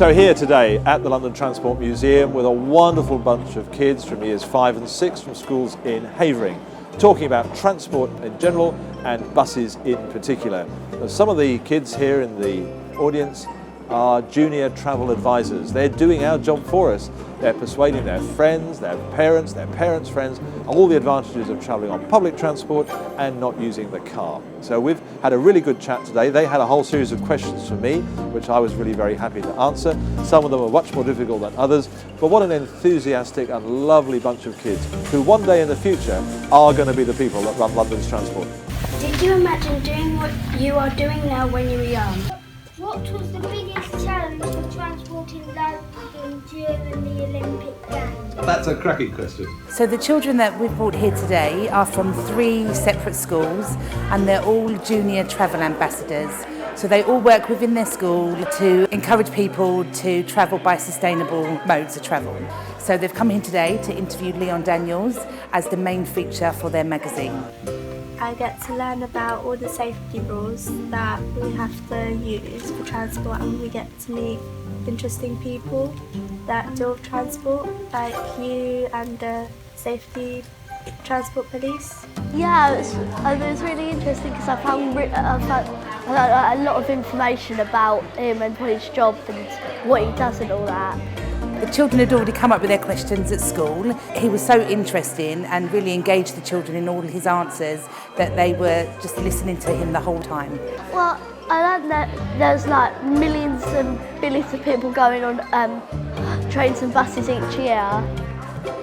So here today at the London Transport Museum with a wonderful bunch of kids from years 5 and 6 from schools in Havering, talking about transport in general and buses in particular. Now, some of the kids here in the audience are junior travel advisors. They're doing our job for us. They're persuading their friends, their parents' friends, all the advantages of travelling on public transport and not using the car. So we've had a really good chat today. They had a whole series of questions for me, which I was really very happy to answer. Some of them are much more difficult than others, but what an enthusiastic and lovely bunch of kids who one day in the future are going to be the people that run London's transport. Did you imagine doing what you are doing now when you were young? What was the biggest challenge for transporting London during the Olympic Games? That's a cracking question. So the children that we've brought here today are from 3 separate schools and they're all junior travel ambassadors. So they all work within their school to encourage people to travel by sustainable modes of travel. So they've come here today to interview Leon Daniels as the main feature for their magazine. I get to learn about all the safety rules that we have to use for transport, and we get to meet interesting people that deal with transport, like you and the safety transport police. Yeah, it was really interesting because I found a lot of information about him and his job and what he does and all that. The children had already come up with their questions at school. He was so interesting and really engaged the children in all his answers that they were just listening to him the whole time. Well, I learned that there's like millions and billions of people going on trains and buses each year.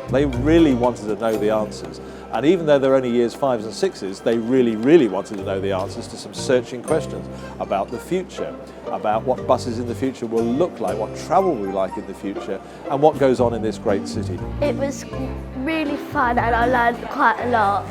They really wanted to know the answers. And even though they're only years 5s and 6s, they really wanted to know the answers to some searching questions about the future, about what buses in the future will look like, what travel will be like in the future, and what goes on in this great city. It was really fun and I learned quite a lot.